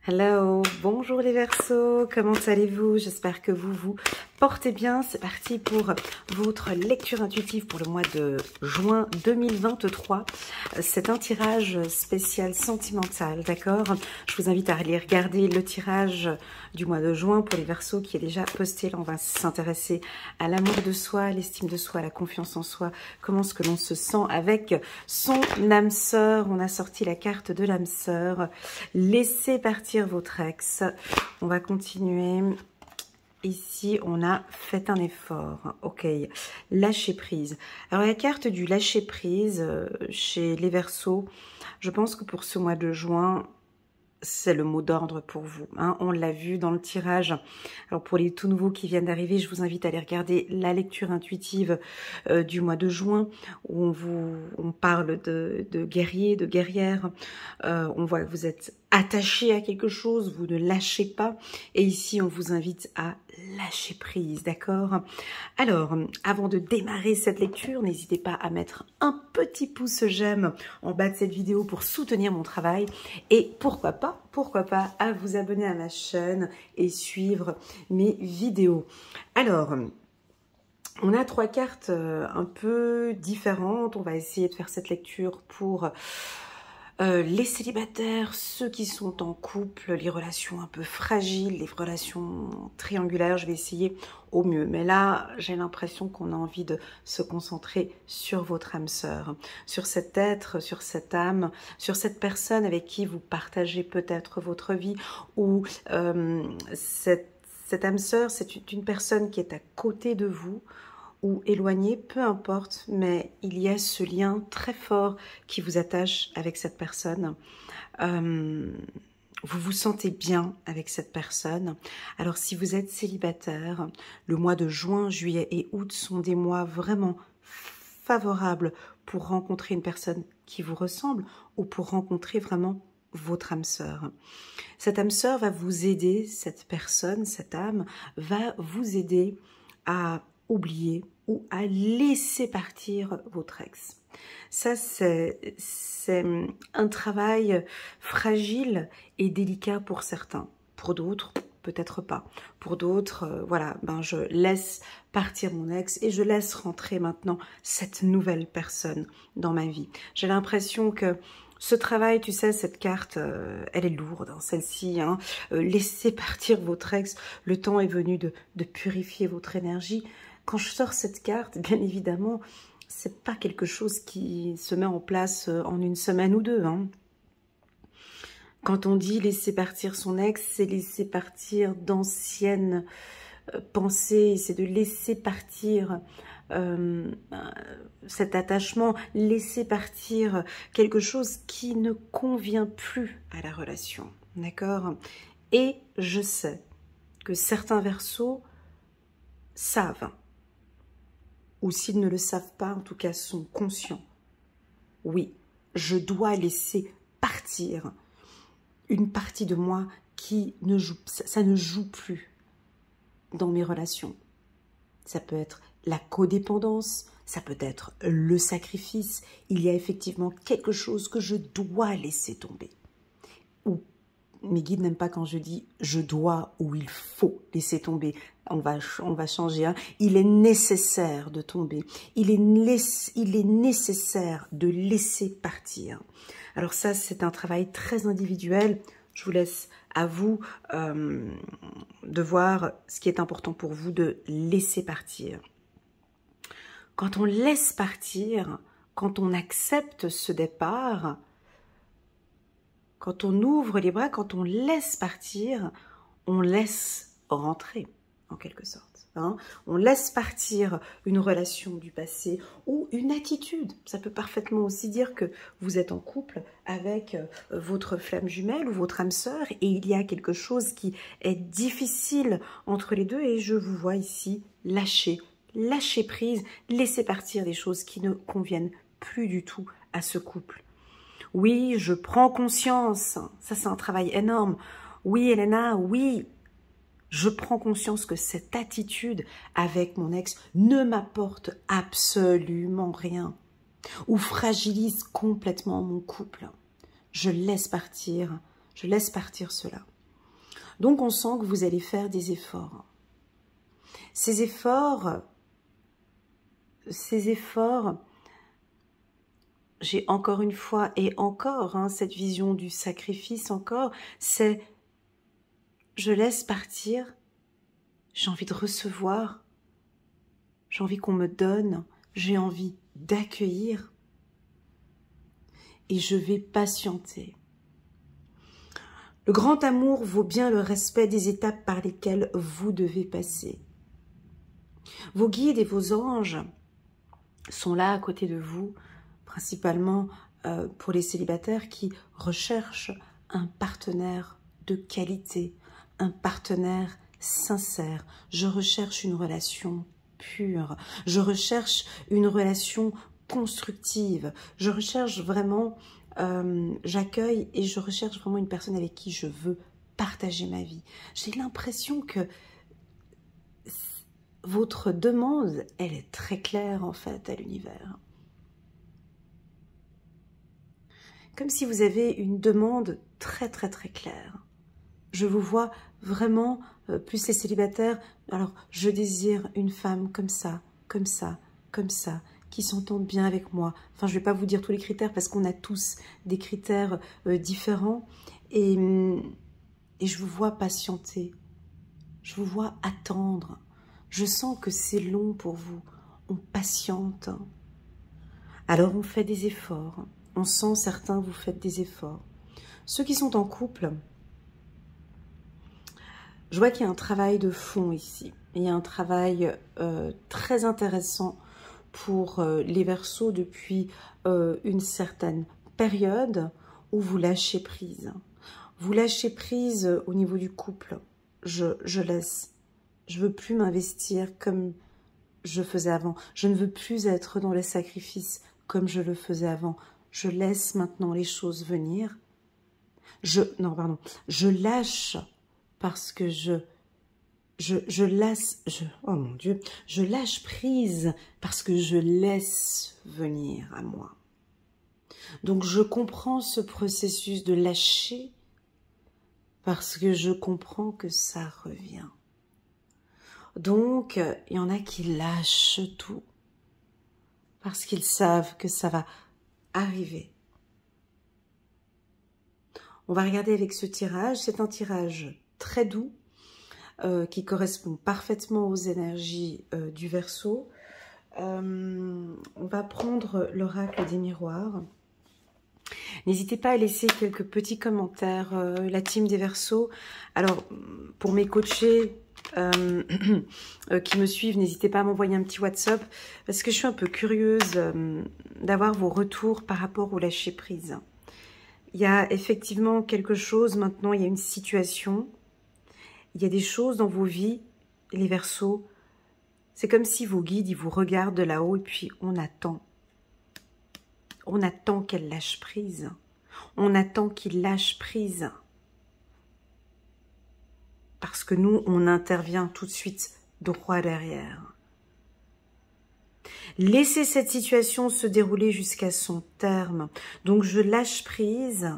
Hello, bonjour les Verseaux, comment allez-vous? J'espère que vous vous portez bien. C'est parti pour votre lecture intuitive pour le mois de juin 2023. C'est un tirage spécial sentimental, d'accord? Je vous invite à aller regarder le tirage du mois de juin pour les Verseaux qui est déjà posté. Là, on va s'intéresser à l'amour de soi, à l'estime de soi, à la confiance en soi, comment est-ce que l'on se sent avec son âme sœur. On a sorti la carte de l'âme sœur. Laissez partir votre ex. On va continuer. Ici, on a fait un effort. Ok, lâcher prise. Alors, la carte du lâcher prise chez les Verseaux, je pense que pour ce mois de juin, c'est le mot d'ordre pour vous. Hein. On l'a vu dans le tirage. Alors, pour les tout nouveaux qui viennent d'arriver, je vous invite à aller regarder la lecture intuitive du mois de juin, où on parle de guerrier, de guerrière. On voit que vous êtes attaché à quelque chose, vous ne lâchez pas. Et ici, on vous invite à lâcher prise, d'accord? Alors, avant de démarrer cette lecture, n'hésitez pas à mettre un petit pouce j'aime en bas de cette vidéo pour soutenir mon travail. Et pourquoi pas à vous abonner à ma chaîne et suivre mes vidéos. Alors, on a trois cartes un peu différentes. On va essayer de faire cette lecture pour les célibataires, ceux qui sont en couple, les relations un peu fragiles, les relations triangulaires. Je vais essayer au mieux. Mais là, j'ai l'impression qu'on a envie de se concentrer sur votre âme sœur, sur cet être, sur cette âme, sur cette personne avec qui vous partagez peut-être votre vie, ou cette âme sœur, c'est une personne qui est à côté de vous, ou éloigné, peu importe, mais il y a ce lien très fort qui vous attache avec cette personne. Vous vous sentez bien avec cette personne. Alors si vous êtes célibataire, le mois de juin, juillet et août sont des mois vraiment favorables pour rencontrer une personne qui vous ressemble ou pour rencontrer vraiment votre âme sœur. Cette âme sœur va vous aider, cette personne, cette âme, va vous aider à oublier ou à laisser partir votre ex. Ça, c'est un travail fragile et délicat pour certains. Pour d'autres, peut-être pas. Pour d'autres, voilà, je laisse partir mon ex et je laisse rentrer maintenant cette nouvelle personne dans ma vie. J'ai l'impression que ce travail, tu sais, cette carte, elle est lourde, hein, celle-ci. Hein, laissez partir votre ex. Le temps est venu de purifier votre énergie. Quand je sors cette carte, bien évidemment, c'est pas quelque chose qui se met en place en une semaine ou deux. Hein. Quand on dit laisser partir son ex, c'est laisser partir d'anciennes pensées, c'est de laisser partir cet attachement, laisser partir quelque chose qui ne convient plus à la relation. D'accord? Et je sais que certains Verseaux savent, ou s'ils ne le savent pas, en tout cas sont conscients. Oui, je dois laisser partir une partie de moi qui ne joue, ça ne joue plus dans mes relations. Ça peut être la codépendance, ça peut être le sacrifice. Il y a effectivement quelque chose que je dois laisser tomber. Ou mes guides n'aiment pas quand je dis je dois ou il faut laisser tomber. On va changer. Hein. Il est nécessaire de tomber. Il est nécessaire de laisser partir. Alors ça, c'est un travail très individuel. Je vous laisse à vous de voir ce qui est important pour vous de laisser partir. Quand on laisse partir, quand on accepte ce départ, quand on ouvre les bras, quand on laisse partir, on laisse rentrer, en quelque sorte. Hein. On laisse partir une relation du passé ou une attitude. Ça peut parfaitement aussi dire que vous êtes en couple avec votre flamme jumelle ou votre âme sœur et il y a quelque chose qui est difficile entre les deux et je vous vois ici lâcher prise, laisser partir des choses qui ne conviennent plus du tout à ce couple. Oui, je prends conscience, ça c'est un travail énorme. Oui, Elena, oui, je prends conscience que cette attitude avec mon ex ne m'apporte absolument rien ou fragilise complètement mon couple. Je laisse partir cela. Donc on sent que vous allez faire des efforts. Ces efforts, j'ai encore une fois et encore cette vision du sacrifice encore, c'est je laisse partir, j'ai envie de recevoir, j'ai envie qu'on me donne, j'ai envie d'accueillir et je vais patienter. Le grand amour vaut bien le respect des étapes par lesquelles vous devez passer. Vos guides et vos anges sont là à côté de vous, principalement pour les célibataires qui recherchent un partenaire de qualité, un partenaire sincère. Je recherche une relation pure, je recherche une relation constructive, je recherche vraiment, j'accueille et je recherche vraiment une personne avec qui je veux partager ma vie. J'ai l'impression que votre demande, elle est très claire en fait à l'univers. Comme si vous avez une demande très claire. Je vous vois vraiment, plus les célibataires, alors je désire une femme comme ça, qui s'entende bien avec moi. Enfin, je ne vais pas vous dire tous les critères parce qu'on a tous des critères différents. Et je vous vois patienter, je vous vois attendre. Je sens que c'est long pour vous, on patiente. Alors on fait des efforts, on sent certains vous faites des efforts. Ceux qui sont en couple, je vois qu'il y a un travail de fond ici. Il y a un travail très intéressant pour les Verseaux depuis une certaine période où vous lâchez prise. Vous lâchez prise au niveau du couple. Je laisse. Je veux plus m'investir comme je faisais avant. Je ne veux plus être dans les sacrifices comme je le faisais avant. Je laisse maintenant les choses venir. Je lâche parce que oh mon Dieu, je lâche prise parce que je laisse venir à moi. Donc je comprends ce processus de lâcher parce que je comprends que ça revient. Donc, il y en a qui lâchent tout parce qu'ils savent que ça va arriver. On va regarder avec ce tirage. C'est un tirage très doux qui correspond parfaitement aux énergies du Verseau. On va prendre l'oracle des miroirs. N'hésitez pas à laisser quelques petits commentaires, la team des Verseaux. Alors, pour mes coachés qui me suivent, n'hésitez pas à m'envoyer un petit WhatsApp parce que je suis un peu curieuse d'avoir vos retours par rapport au lâcher-prise. Il y a effectivement quelque chose maintenant, il y a une situation, il y a des choses dans vos vies, les Verseaux, c'est comme si vos guides, ils vous regardent de là-haut et puis on attend. On attend qu'elle lâche prise. On attend qu'il lâche prise. Parce que nous, on intervient tout de suite droit derrière. Laissez cette situation se dérouler jusqu'à son terme. Donc, je lâche prise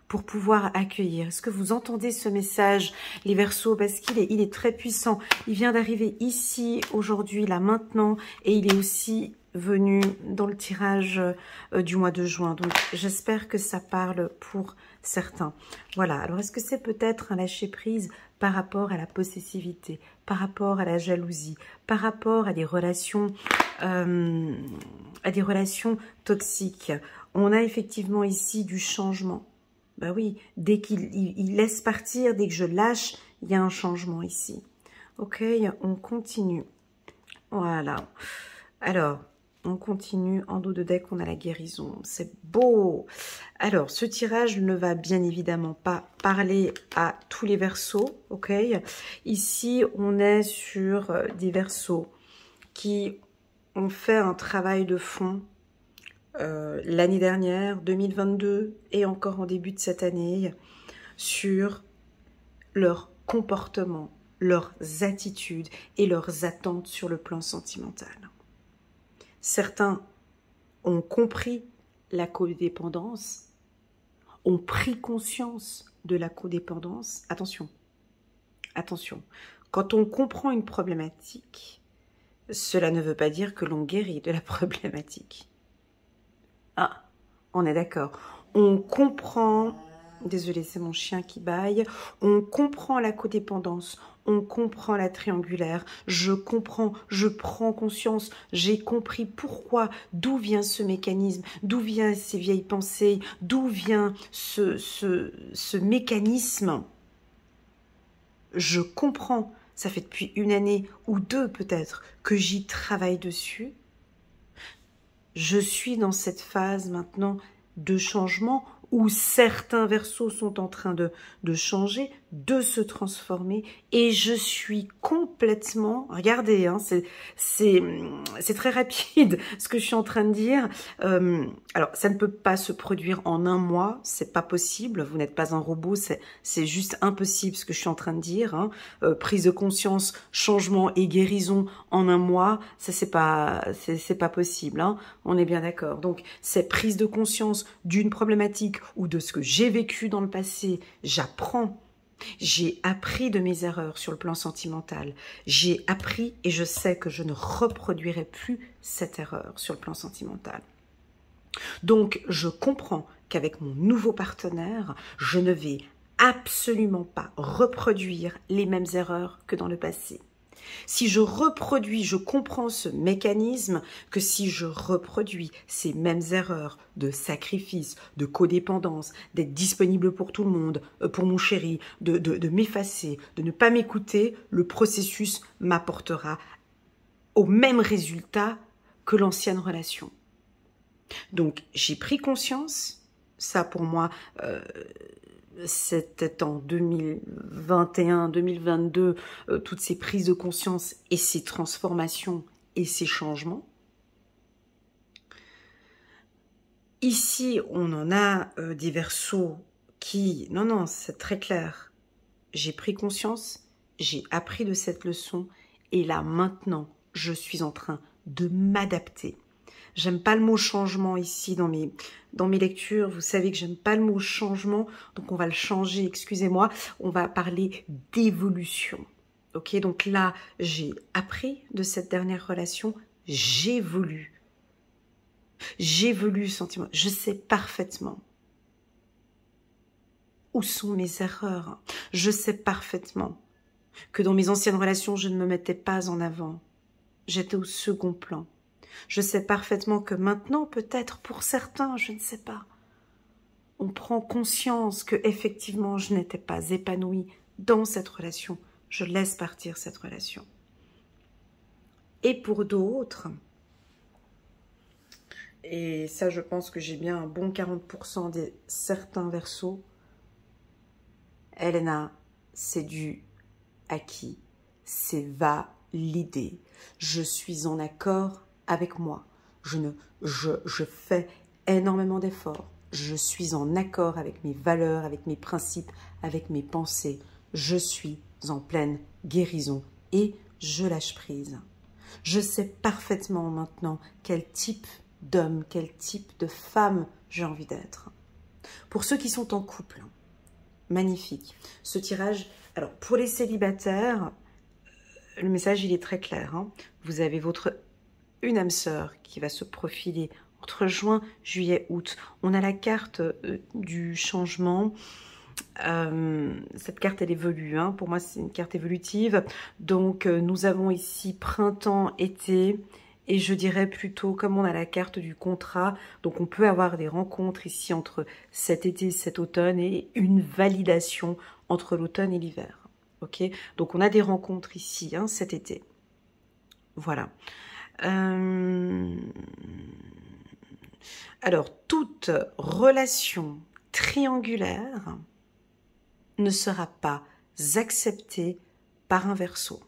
pour pouvoir accueillir. Est-ce que vous entendez ce message, les Verseaux? Parce qu'il est très puissant. Il vient d'arriver ici, aujourd'hui, là, maintenant. Et il est aussi venu dans le tirage du mois de juin. Donc, j'espère que ça parle pour certains. Voilà. Alors, est-ce que c'est peut-être un lâcher-prise par rapport à la possessivité, par rapport à la jalousie, par rapport à des relations toxiques? On a effectivement ici du changement. Ben oui, dès qu'il laisse partir, dès que je lâche, il y a un changement ici. Ok, on continue. Voilà. Alors, on continue. En dos de deck, on a la guérison. C'est beau. Alors, ce tirage ne va bien évidemment pas parler à tous les Verseaux. Ok. Ici, on est sur des Verseaux qui ont fait un travail de fond l'année dernière, 2022, et encore en début de cette année, sur leur comportement, leurs attitudes et leurs attentes sur le plan sentimental. Certains ont compris la codépendance, ont pris conscience de la codépendance. Attention, attention, quand on comprend une problématique, cela ne veut pas dire que l'on guérit de la problématique. Ah, on est d'accord. On comprend, désolé, c'est mon chien qui bâille, on comprend la codépendance, on comprend la triangulaire, je comprends, je prends conscience, j'ai compris pourquoi, d'où vient ce mécanisme, d'où viennent ces vieilles pensées, d'où vient ce mécanisme. Je comprends, ça fait depuis 1 année ou 2 peut-être que j'y travaille dessus. Je suis dans cette phase maintenant de changement où certains versos sont en train de changer, de se transformer, et je suis complètement, regardez, hein, c'est très rapide ce que je suis en train de dire. Alors, ça ne peut pas se produire en 1 mois, c'est pas possible, vous n'êtes pas un robot, c'est juste impossible ce que je suis en train de dire. Hein. Prise de conscience, changement et guérison en 1 mois, ça c'est pas possible, hein. On est bien d'accord. Donc, c'est prise de conscience d'une problématique ou de ce que j'ai vécu dans le passé, j'apprends. J'ai appris de mes erreurs sur le plan sentimental. J'ai appris et je sais que je ne reproduirai plus cette erreur sur le plan sentimental. Donc, je comprends qu'avec mon nouveau partenaire, je ne vais absolument pas reproduire les mêmes erreurs que dans le passé. Si je reproduis, je comprends ce mécanisme, que si je reproduis ces mêmes erreurs de sacrifice, de codépendance, d'être disponible pour tout le monde, pour mon chéri, de m'effacer, de ne pas m'écouter, le processus m'apportera au même résultat que l'ancienne relation. Donc, j'ai pris conscience, ça pour moi, c'était en 2021, 2022, toutes ces prises de conscience et ces transformations et ces changements. Ici, on en a des versos qui... Non, c'est très clair. J'ai pris conscience, j'ai appris de cette leçon et là, maintenant, je suis en train de m'adapter. J'aime pas le mot changement ici dans mes lectures. Vous savez que j'aime pas le mot changement, donc on va le changer, excusez-moi. On va parler d'évolution. Ok, donc là, j'ai appris de cette dernière relation, j'évolue. J'évolue sentiment. Je sais parfaitement où sont mes erreurs. Je sais parfaitement que dans mes anciennes relations, je ne me mettais pas en avant. J'étais au second plan. Je sais parfaitement que maintenant, peut-être pour certains, je ne sais pas, on prend conscience que effectivement je n'étais pas épanouie dans cette relation. Je laisse partir cette relation. Et pour d'autres, et ça je pense que j'ai bien un bon 40% des certains versos, Elena, c'est du acquis, c'est validé. Je suis en accord avec moi. Je fais énormément d'efforts. Je suis en accord avec mes valeurs, avec mes principes, avec mes pensées. Je suis en pleine guérison et je lâche prise. Je sais parfaitement maintenant quel type d'homme, quel type de femme j'ai envie d'être. Pour ceux qui sont en couple, magnifique. Ce tirage, alors pour les célibataires, le message il est très clair. Hein. Vous avez une âme sœur qui va se profiler entre juin, juillet, août. On a la carte du changement. Cette carte, elle évolue. Hein. Pour moi, c'est une carte évolutive. Donc, nous avons ici printemps, été. Et je dirais plutôt, comme on a la carte du contrat, donc on peut avoir des rencontres ici entre cet été et cet automne et une validation entre l'automne et l'hiver. Ok, donc on a des rencontres ici, hein, cet été. Voilà. Alors, toute relation triangulaire ne sera pas acceptée par un verso.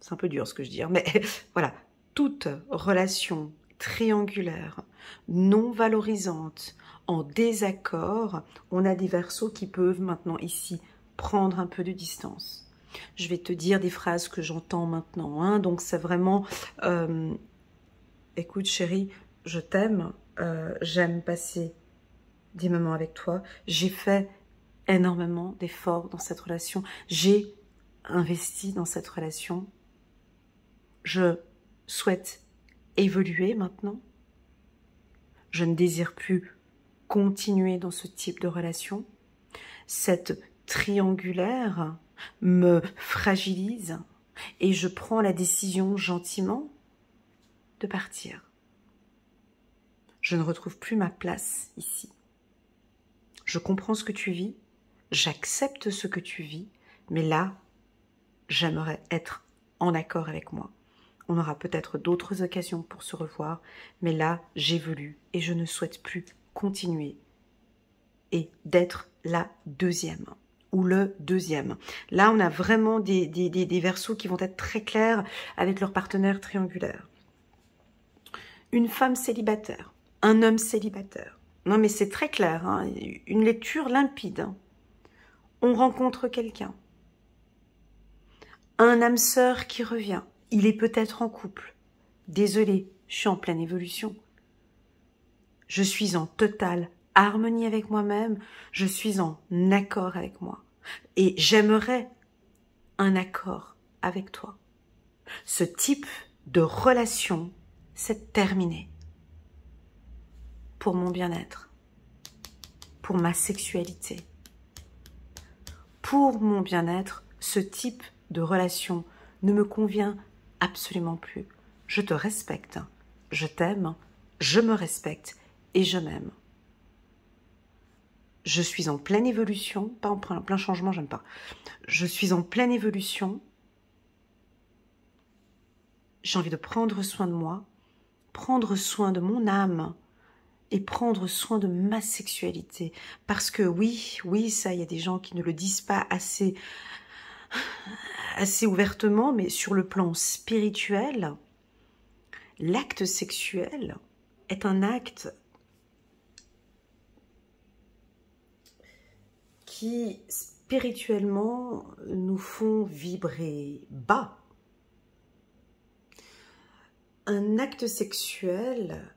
C'est un peu dur ce que je dis, mais voilà. Toute relation triangulaire, non valorisante, en désaccord, on a des versos qui peuvent maintenant ici prendre un peu de distance. Je vais te dire des phrases que j'entends maintenant, hein, donc c'est vraiment... écoute chérie, je t'aime, j'aime passer des moments avec toi. J'ai fait énormément d'efforts dans cette relation. J'ai investi dans cette relation. Je souhaite évoluer maintenant. Je ne désire plus continuer dans ce type de relation. Cette triangulaire me fragilise et je prends la décision gentiment de partir. Je ne retrouve plus ma place ici. Je comprends ce que tu vis, j'accepte ce que tu vis, mais là, j'aimerais être en accord avec moi. On aura peut-être d'autres occasions pour se revoir, mais là, j'évolue et je ne souhaite plus continuer et d'être la deuxième ou le deuxième. Là, on a vraiment des Verseaux qui vont être très clairs avec leur partenaire triangulaire. Une femme célibataire, un homme célibataire. Non, mais c'est très clair, hein, une lecture limpide. Hein. On rencontre quelqu'un. Un âme sœur qui revient. Il est peut-être en couple. Désolé, je suis en pleine évolution. Je suis en totale harmonie avec moi-même. Je suis en accord avec moi. Et j'aimerais un accord avec toi. Ce type de relation, c'est terminé. Pour mon bien-être, pour ma sexualité. Pour mon bien-être, ce type de relation ne me convient absolument plus. Je te respecte, je t'aime, je me respecte et je m'aime. Je suis en pleine évolution, pas en plein changement, j'aime pas. Je suis en pleine évolution. J'ai envie de prendre soin de moi, prendre soin de mon âme, et prendre soin de ma sexualité. Parce que oui, ça, il y a des gens qui ne le disent pas assez ouvertement, mais sur le plan spirituel, l'acte sexuel est un acte qui, spirituellement, nous font vibrer bas. Un acte sexuel,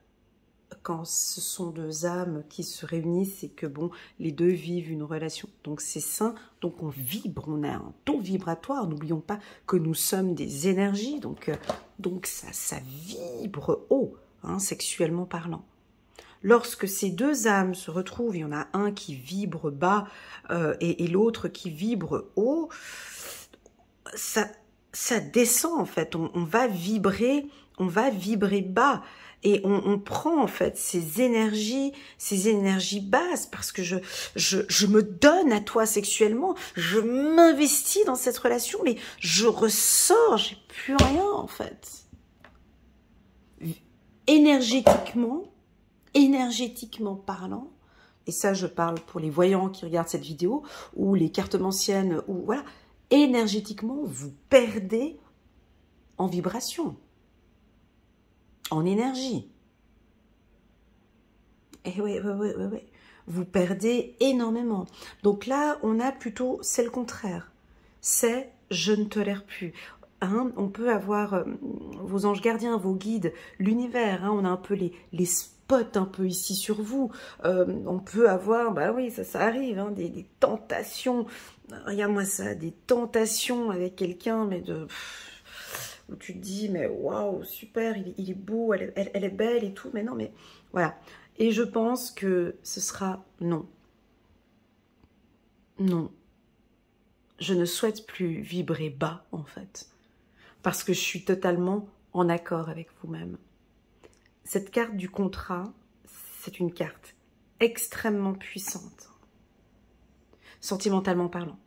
quand ce sont deux âmes qui se réunissent et que bon, les deux vivent une relation, donc c'est sain, donc on vibre, on a un ton vibratoire, n'oublions pas que nous sommes des énergies, donc ça vibre haut, hein, sexuellement parlant. Lorsque ces deux âmes se retrouvent, il y en a un qui vibre bas et l'autre qui vibre haut, ça descend en fait, on va vibrer bas. Et on prend en fait ces énergies basses parce que je me donne à toi sexuellement, je m'investis dans cette relation, mais je ressors, j'ai plus rien en fait. Énergétiquement parlant, et ça je parle pour les voyants qui regardent cette vidéo, ou les cartomanciennes, ou voilà, énergétiquement vous perdez en vibration. En énergie. Et oui. Vous perdez énormément. Donc là, on a plutôt, c'est le contraire. C'est je ne tolère plus. Hein, on peut avoir vos anges gardiens, vos guides, l'univers. Hein, on a un peu les spots un peu ici sur vous. On peut avoir, bah oui, ça arrive, hein, des tentations. Regarde-moi ça, des tentations avec quelqu'un, mais de... où tu te dis, mais waouh, super, il est beau, elle est belle et tout, mais non, mais voilà. Et je pense que ce sera non. Non. Je ne souhaite plus vibrer bas, en fait, parce que je suis totalement en accord avec vous-même. Cette carte du contrat, c'est une carte extrêmement puissante, sentimentalement parlant.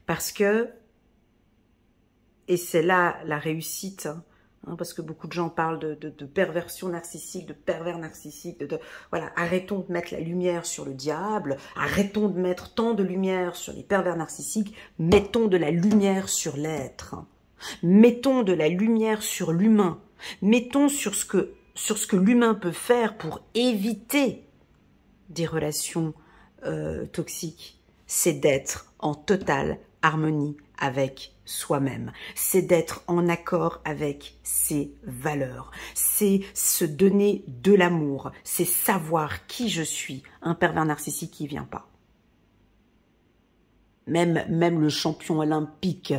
Parce que et c'est là la réussite, hein, parce que beaucoup de gens parlent de perversion narcissique, de pervers narcissique, voilà, arrêtons de mettre la lumière sur le diable, arrêtons de mettre tant de lumière sur les pervers narcissiques, mettons de la lumière sur l'être, mettons de la lumière sur l'humain, mettons sur ce que l'humain peut faire pour éviter des relations toxiques, c'est d'être en totale harmonie avec soi-même, c'est d'être en accord avec ses valeurs, c'est se donner de l'amour, c'est savoir qui je suis. Un pervers narcissique qui vient pas. Même le champion olympique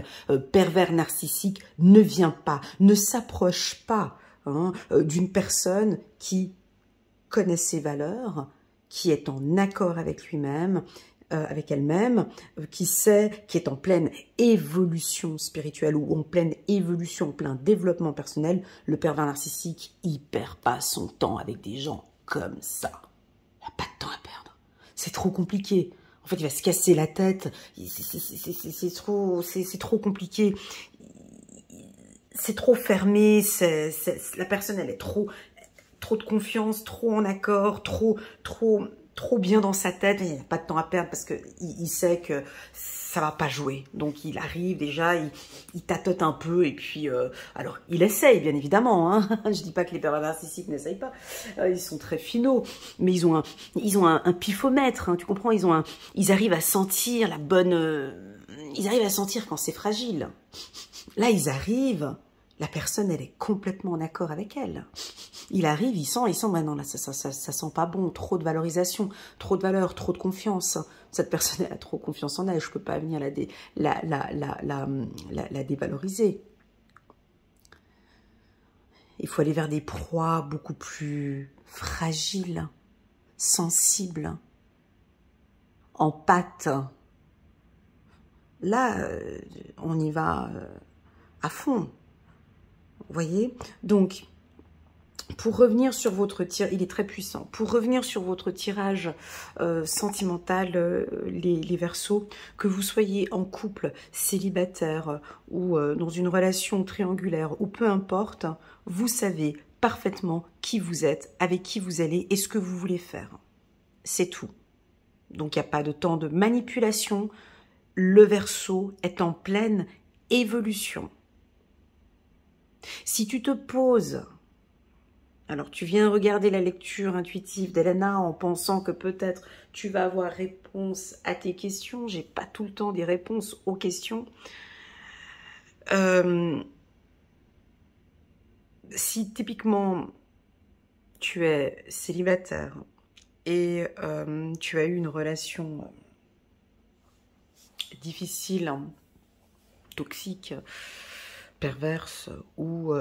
pervers narcissique ne vient pas, ne s'approche pas d'une personne qui connaît ses valeurs, qui est en accord avec lui-même, avec elle-même, qui sait, qui est en pleine évolution spirituelle ou en pleine évolution, en plein développement personnel. Le pervers narcissique, il perd pas son temps avec des gens comme ça. Il n'a pas de temps à perdre. C'est trop compliqué. En fait, il va se casser la tête. C'est trop compliqué. C'est trop fermé. La personne, elle est trop de confiance, trop en accord, trop bien dans sa tête. Il n'a pas de temps à perdre parce que il sait que ça va pas jouer. Donc, il arrive déjà, il tâtote un peu et puis, alors, il essaye, bien évidemment. Hein. Je dis pas que les pervers narcissiques n'essayent pas. Ils sont très finaux, mais ils ont un pifomètre. Hein, tu comprends? Ils arrivent à sentir la bonne. Ils arrivent à sentir quand c'est fragile. Là, ils arrivent. La personne, elle est complètement en accord avec elle. Il arrive, il sent, bah non, là, ça sent pas bon, trop de valorisation, trop de valeur, trop de confiance. Cette personne, elle a trop confiance en elle, je peux pas venir la dévaloriser. Il faut aller vers des proies beaucoup plus fragiles, sensibles, en pâte. Là, on y va à fond. Vous voyez? Donc, pour revenir sur votre tirage, il est très puissant. Pour revenir sur votre tirage sentimental, les Verseaux, que vous soyez en couple, célibataire ou dans une relation triangulaire ou peu importe, vous savez parfaitement qui vous êtes, avec qui vous allez et ce que vous voulez faire. C'est tout. Donc, il n'y a pas de temps de manipulation. Le Verseau est en pleine évolution. Si tu te poses, alors tu viens regarder la lecture intuitive d'Elena en pensant que peut-être tu vas avoir réponse à tes questions. J'ai pas tout le temps des réponses aux questions. Si typiquement tu es célibataire et tu as eu une relation difficile, toxique, perverse ou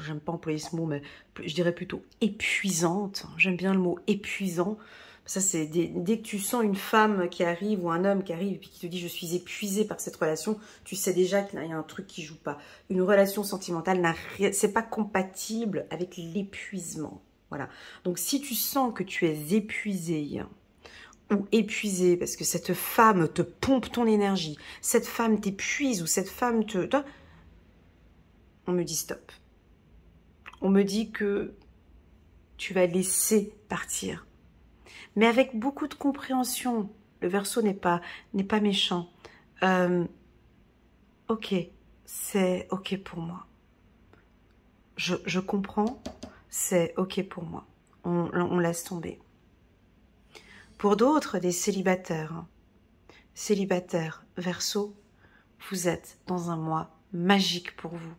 j'aime pas employer ce mot, mais je dirais plutôt épuisante. J'aime bien le mot épuisant. Ça, c'est dès que tu sens une femme qui arrive ou un homme qui arrive et qui te dit je suis épuisé par cette relation, tu sais déjà qu'il y a un truc qui joue pas. Une relation sentimentale, c'est pas compatible avec l'épuisement. Voilà. Donc si tu sens que tu es épuisé ou épuisé parce que cette femme te pompe ton énergie, cette femme t'épuise ou cette femme te... On me dit stop. On me dit que tu vas laisser partir. Mais avec beaucoup de compréhension. Le Verseau n'est pas méchant. Ok, c'est ok pour moi. Je comprends, c'est ok pour moi. On laisse tomber. Pour d'autres, des célibataires, Verseau, vous êtes dans un mois magique pour vous.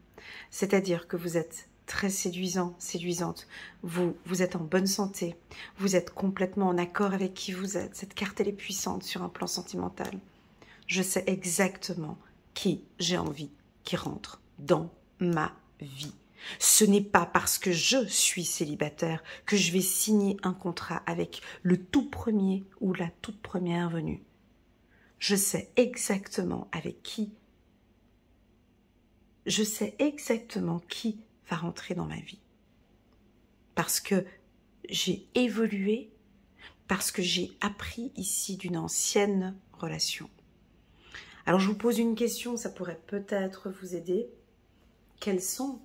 C'est-à-dire que vous êtes très séduisant, séduisante. Vous êtes en bonne santé. Vous êtes complètement en accord avec qui vous êtes. Cette carte, elle est puissante sur un plan sentimental. Je sais exactement qui j'ai envie qui rentre dans ma vie. Ce n'est pas parce que je suis célibataire que je vais signer un contrat avec le tout premier ou la toute première venue. Je sais exactement avec qui. Je sais exactement qui va rentrer dans ma vie. Parce que j'ai évolué, parce que j'ai appris ici d'une ancienne relation. Alors je vous pose une question, ça pourrait peut-être vous aider. Quelles sont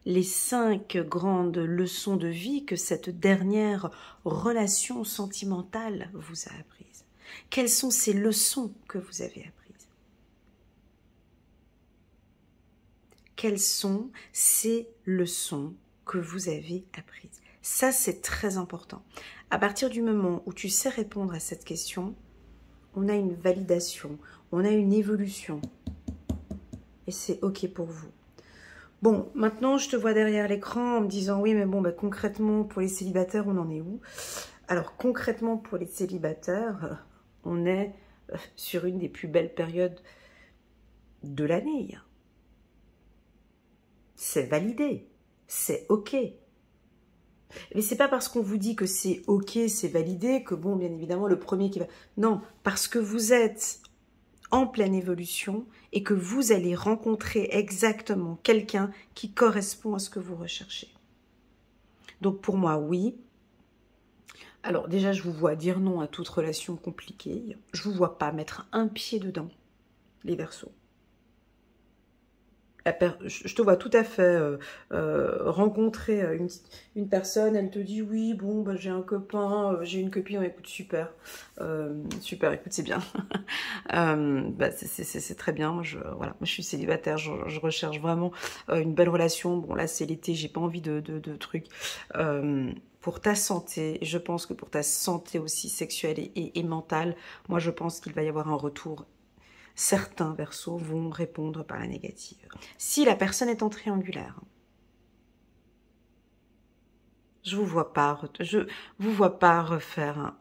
les 5 grandes leçons de vie que cette dernière relation sentimentale vous a apprises? Quelles sont ces leçons que vous avez apprises? Quelles sont ces leçons que vous avez apprises? Ça, c'est très important. À partir du moment où tu sais répondre à cette question, on a une validation, on a une évolution. Et c'est OK pour vous. Bon, maintenant, je te vois derrière l'écran en me disant, oui, mais bon, bah, concrètement, pour les célibataires, on en est où? Alors, concrètement, pour les célibataires, on est sur une des plus belles périodes de l'année. C'est validé, c'est ok. Mais c'est pas parce qu'on vous dit que c'est ok, c'est validé, que bon, bien évidemment, le premier qui va... Non, parce que vous êtes en pleine évolution et que vous allez rencontrer exactement quelqu'un qui correspond à ce que vous recherchez. Donc pour moi, oui. Alors déjà, je vous vois dire non à toute relation compliquée. Je vous vois pas mettre un pied dedans, les Verseaux. Je te vois tout à fait rencontrer une personne, elle te dit oui, bon, bah, j'ai un copain, j'ai une copine, écoute, super, super, écoute, c'est bien. Bah, c'est très bien, voilà, moi je suis célibataire, je recherche vraiment une belle relation. Bon là c'est l'été, j'ai pas envie de trucs. Pour ta santé, je pense que pour ta santé aussi sexuelle et mentale, moi je pense qu'il va y avoir un retour. Certains Verseaux vont répondre par la négative. Si la personne est en triangulaire, je vous vois pas refaire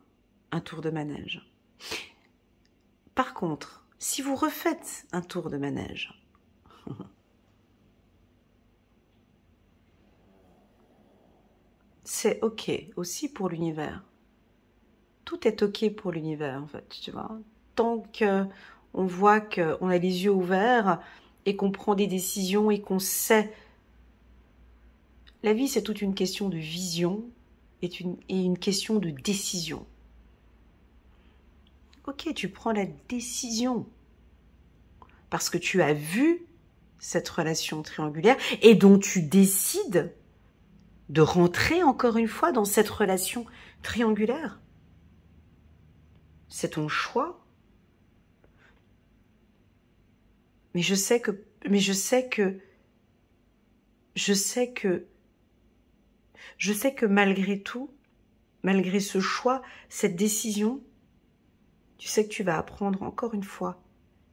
un tour de manège. Par contre, si vous refaites un tour de manège, c'est ok aussi pour l'univers. Tout est ok pour l'univers en fait, tu vois. Tant que on voit qu'on a les yeux ouverts et qu'on prend des décisions et qu'on sait. La vie, c'est toute une question de vision et une question de décision. Ok, tu prends la décision parce que tu as vu cette relation triangulaire et donc tu décides de rentrer encore une fois dans cette relation triangulaire. C'est ton choix. Mais je sais que malgré tout, malgré ce choix, cette décision, tu sais que tu vas apprendre encore une fois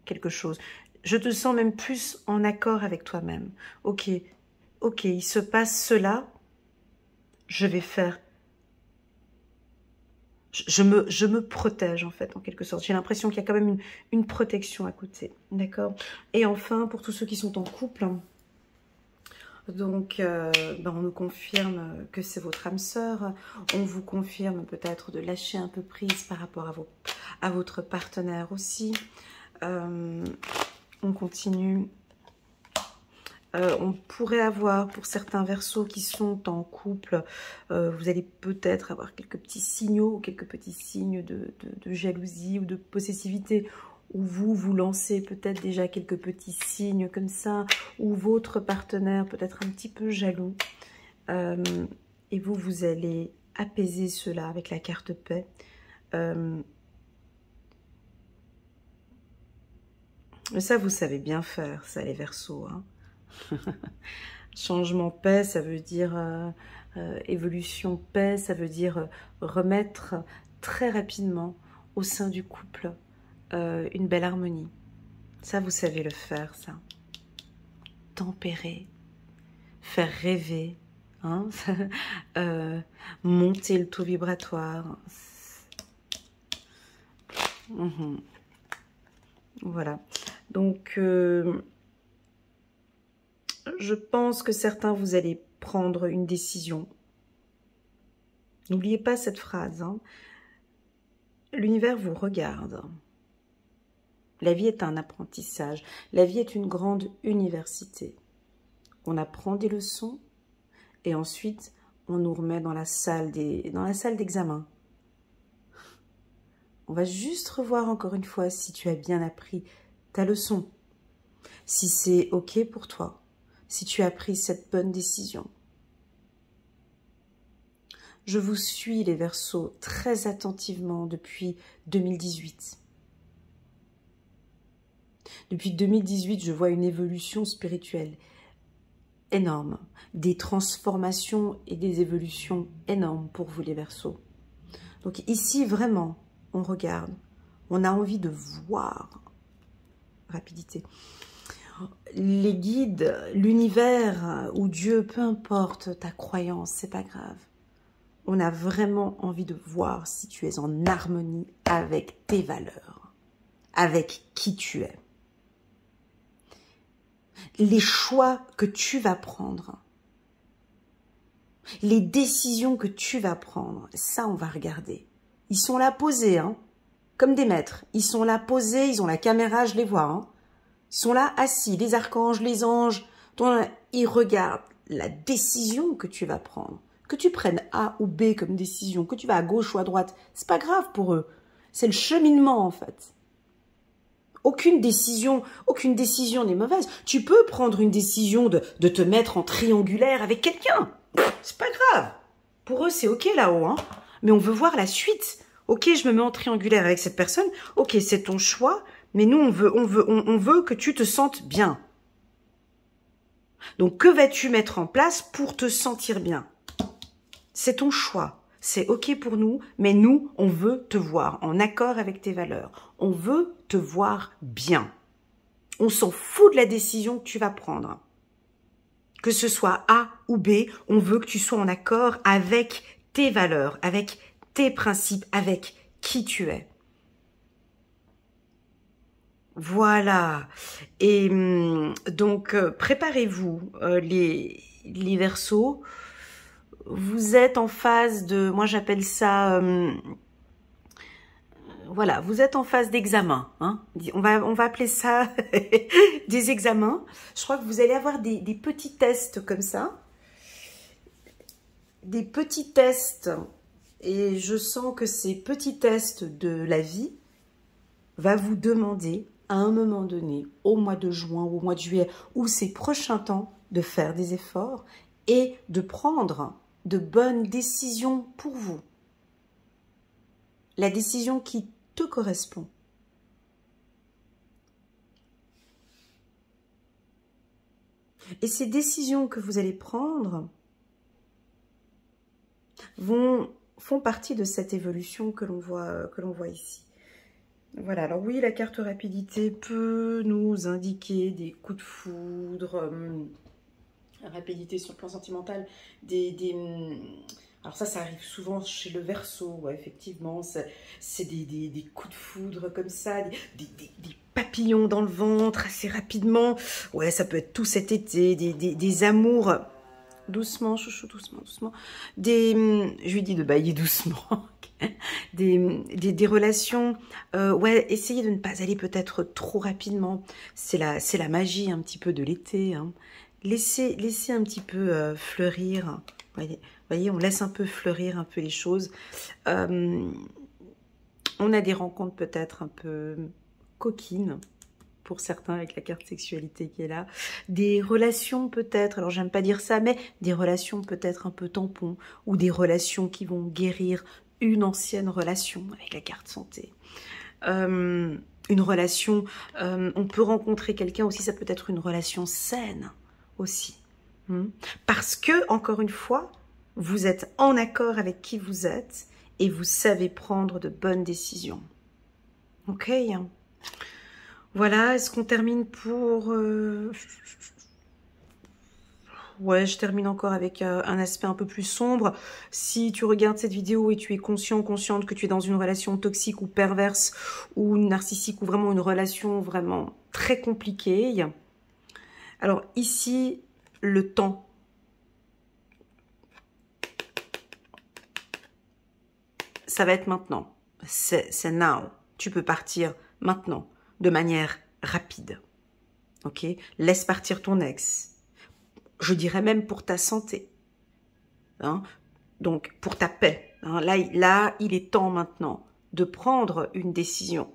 quelque chose. Je te sens même plus en accord avec toi-même. Ok, il se passe cela, je vais faire... Je me protège en fait, en quelque sorte. J'ai l'impression qu'il y a quand même une protection à côté, d'accord? Et enfin, pour tous ceux qui sont en couple, donc on nous confirme que c'est votre âme sœur. On vous confirme peut-être de lâcher un peu prise par rapport à votre partenaire aussi. On continue. On pourrait avoir, pour certains Verseaux qui sont en couple, vous allez peut-être avoir quelques petits signaux, quelques petits signes de jalousie ou de possessivité, où vous lancez peut-être déjà quelques petits signes comme ça, ou votre partenaire peut être un petit peu jaloux. Et vous allez apaiser cela avec la carte paix. Ça, vous savez bien faire, ça, les Verseaux, hein. Changement paix, ça veut dire évolution paix, ça veut dire remettre très rapidement au sein du couple une belle harmonie. Ça, vous savez le faire, ça. Tempérer, faire rêver, hein. Monter le taux vibratoire. Voilà. Donc... je pense que certains, vous allez prendre une décision. N'oubliez pas cette phrase, hein. L'univers vous regarde. La vie est un apprentissage. La vie est une grande université. On apprend des leçons et ensuite, on nous remet dans la salle d'examen. On va juste revoir encore une fois si tu as bien appris ta leçon. Si c'est ok pour toi. Si tu as pris cette bonne décision. Je vous suis les Verseaux très attentivement depuis 2018. Depuis 2018, je vois une évolution spirituelle énorme, des transformations et des évolutions énormes pour vous les Verseaux. Donc ici, vraiment, on regarde, on a envie de voir. Rapidité. Les guides, l'univers ou Dieu, peu importe ta croyance, c'est pas grave. On a vraiment envie de voir si tu es en harmonie avec tes valeurs, avec qui tu es. Les choix que tu vas prendre, les décisions que tu vas prendre, ça on va regarder. Ils sont là posés, hein, comme des maîtres. Ils sont là posés, ils ont la caméra, je les vois. Hein. Ils sont là assis, les archanges, les anges. Ils regardent la décision que tu vas prendre. Que tu prennes A ou B comme décision, que tu vas à gauche ou à droite, c'est pas grave pour eux. C'est le cheminement en fait. Aucune décision n'est mauvaise. Tu peux prendre une décision de te mettre en triangulaire avec quelqu'un. C'est pas grave. Pour eux, c'est ok là-haut. Hein. Mais on veut voir la suite. Ok, je me mets en triangulaire avec cette personne. Ok, c'est ton choix. Mais nous, on veut que tu te sentes bien. Donc, que vas-tu mettre en place pour te sentir bien? C'est ton choix. C'est ok pour nous, mais nous, on veut te voir en accord avec tes valeurs. On veut te voir bien. On s'en fout de la décision que tu vas prendre. Que ce soit A ou B, on veut que tu sois en accord avec tes valeurs, avec tes principes, avec qui tu es. Voilà. Et donc, préparez-vous, les Verseaux. Vous êtes en phase de, moi j'appelle ça, voilà, vous êtes en phase d'examen. Hein. On va appeler ça des examens. Je crois que vous allez avoir des petits tests comme ça. Des petits tests. Et je sens que ces petits tests de la vie va vous demander à un moment donné, au mois de juin ou au mois de juillet, ou ces prochains temps, de faire des efforts et de prendre de bonnes décisions pour vous. La décision qui te correspond. Et ces décisions que vous allez prendre font partie de cette évolution que l'on voit ici. Voilà, alors oui, la carte rapidité peut nous indiquer des coups de foudre, rapidité sur le plan sentimental, alors ça arrive souvent chez le Verseau, ouais, effectivement, c'est des coups de foudre comme ça, des papillons dans le ventre assez rapidement, ouais, ça peut être tout cet été, des amours, doucement, chouchou, doucement, doucement, je lui dis de bailler doucement, des relations, ouais, essayez de ne pas aller peut-être trop rapidement, c'est la magie un petit peu de l'été, hein. Laissez un petit peu fleurir. Voyez, on laisse un peu fleurir un peu les choses. On a des rencontres peut-être un peu coquines pour certains avec la carte sexualité qui est là. Des relations peut-être, alors j'aime pas dire ça, mais des relations peut-être un peu tampons ou des relations qui vont guérir une ancienne relation avec la carte santé. Une relation, on peut rencontrer quelqu'un aussi, ça peut être une relation saine aussi. Parce que, encore une fois, vous êtes en accord avec qui vous êtes et vous savez prendre de bonnes décisions. Ok. Voilà, est-ce qu'on termine pour... Ouais, je termine encore avec un aspect un peu plus sombre. Si tu regardes cette vidéo et tu es consciente que tu es dans une relation toxique ou perverse ou narcissique ou vraiment une relation vraiment très compliquée... Alors ici, le temps. Ça va être maintenant. C'est now. Tu peux partir maintenant, de manière rapide. Ok? Laisse partir ton ex. Je dirais même pour ta santé. Hein? Donc, pour ta paix. Hein? Là, il est temps maintenant de prendre une décision.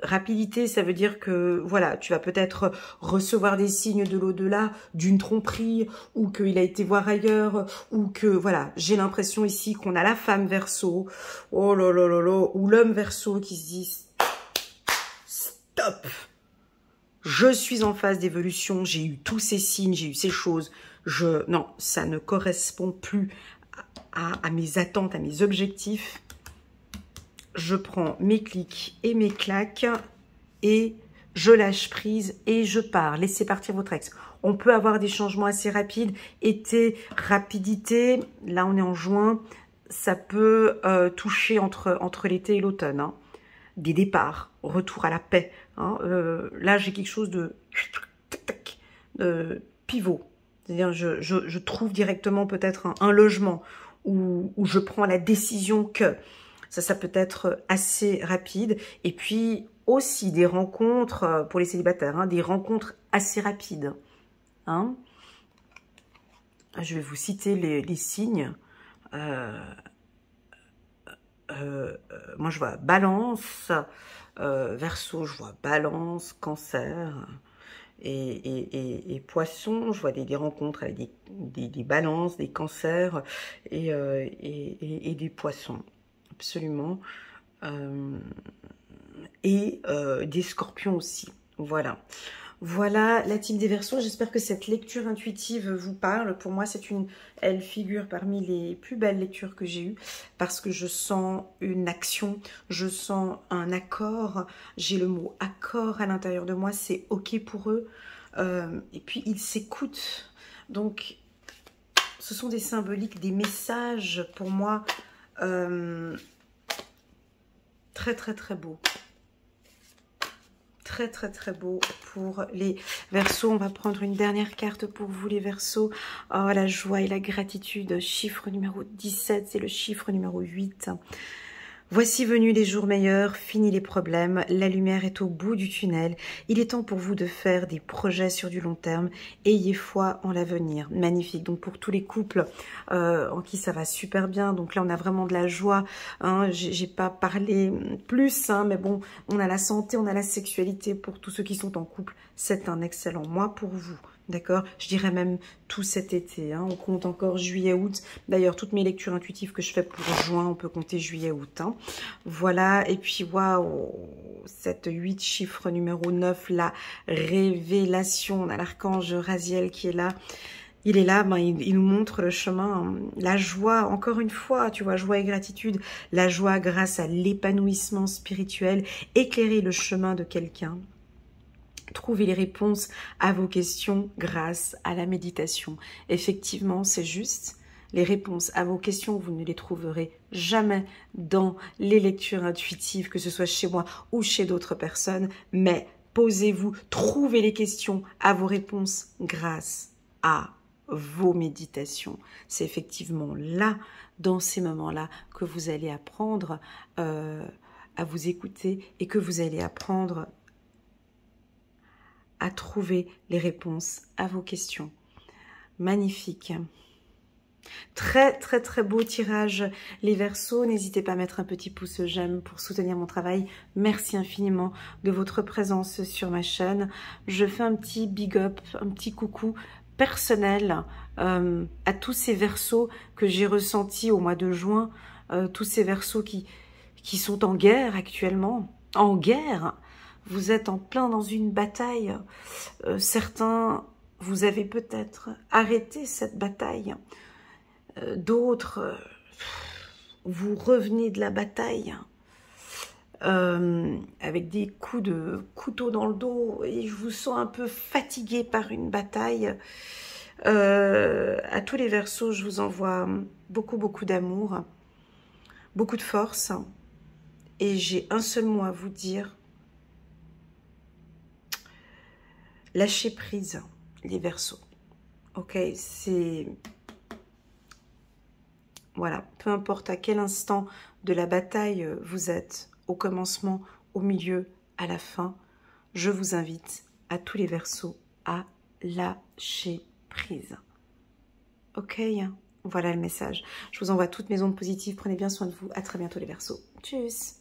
Rapidité, ça veut dire que, voilà, tu vas peut-être recevoir des signes de l'au-delà, d'une tromperie, ou qu'il a été voir ailleurs, ou que, voilà, j'ai l'impression ici qu'on a la femme Verseau, oh là là là là, ou l'homme Verseau qui se dit, stop, je suis en phase d'évolution, j'ai eu tous ces signes, j'ai eu ces choses, non, ça ne correspond plus à mes attentes, à mes objectifs. Je prends mes clics et mes claques et je lâche prise et je pars. Laissez partir votre ex. On peut avoir des changements assez rapides. Été, rapidité. Là, on est en juin. Ça peut toucher entre l'été et l'automne. Hein. Des départs, retour à la paix. Hein. Là, j'ai quelque chose de pivot. C'est-à-dire, je trouve directement peut-être un logement où je prends la décision que ça peut être assez rapide. Et puis aussi des rencontres pour les célibataires, hein, des rencontres assez rapides. Hein. Je vais vous citer les signes. Moi, je vois Balance, Verseau, je vois Balance, Cancer et Poisson. Je vois des rencontres avec des Balances, des Cancers et des Poissons, absolument. Et des Scorpions aussi, voilà. Voilà la team des Verseaux. J'espère que cette lecture intuitive vous parle. Pour moi, elle figure parmi les plus belles lectures que j'ai eues parce que je sens une action, je sens un accord. J'ai le mot accord à l'intérieur de moi. C'est OK pour eux. Et puis, ils s'écoutent. Donc, ce sont des symboliques, des messages pour moi très, très, très beaux. Très, très, très beau pour les Verseaux. On va prendre une dernière carte pour vous, les Verseaux. Oh, la joie et la gratitude. Chiffre numéro 17, c'est le chiffre numéro 8. Voici venus les jours meilleurs, fini les problèmes, la lumière est au bout du tunnel. Il est temps pour vous de faire des projets sur du long terme. Ayez foi en l'avenir. Magnifique. Donc pour tous les couples en qui ça va super bien. Donc là on a vraiment de la joie. Hein. J'ai pas parlé plus, hein, mais bon, on a la santé, on a la sexualité pour tous ceux qui sont en couple. C'est un excellent mois pour vous. D'accord, je dirais même tout cet été. Hein. On compte encore juillet, août. D'ailleurs, toutes mes lectures intuitives que je fais pour juin, on peut compter juillet, août. Hein. Voilà. Et puis, waouh, cette 8 chiffre numéro 9, la révélation. On a l'archange Raziel qui est là. Il est là, ben, il nous montre le chemin, la joie, encore une fois, tu vois, joie et gratitude, la joie grâce à l'épanouissement spirituel, éclairer le chemin de quelqu'un. Trouvez les réponses à vos questions grâce à la méditation. Effectivement, c'est juste. Les réponses à vos questions, vous ne les trouverez jamais dans les lectures intuitives, que ce soit chez moi ou chez d'autres personnes. Mais posez-vous, trouvez les questions à vos réponses grâce à vos méditations. C'est effectivement là, dans ces moments-là, que vous allez apprendre à vous écouter et que vous allez apprendre à trouver les réponses à vos questions. Magnifique. Très, très, très beau tirage, les Verseaux. N'hésitez pas à mettre un petit pouce j'aime pour soutenir mon travail. Merci infiniment de votre présence sur ma chaîne. Je fais un petit big up, un petit coucou personnel à tous ces Verseaux que j'ai ressentis au mois de juin. Tous ces Verseaux qui sont en guerre actuellement. En guerre. Vous êtes en plein dans une bataille. Certains, vous avez peut-être arrêté cette bataille. D'autres, vous revenez de la bataille avec des coups de couteau dans le dos et je vous sens un peu fatigué par une bataille. À tous les Verseaux, je vous envoie beaucoup, beaucoup d'amour, beaucoup de force. Et j'ai un seul mot à vous dire. Lâchez prise, les Verseaux. Ok, c'est... Voilà, peu importe à quel instant de la bataille vous êtes, au commencement, au milieu, à la fin, je vous invite à tous les Verseaux à lâcher prise. Ok, voilà le message. Je vous envoie toutes mes ondes positives. Prenez bien soin de vous. À très bientôt les Verseaux. Tchuss.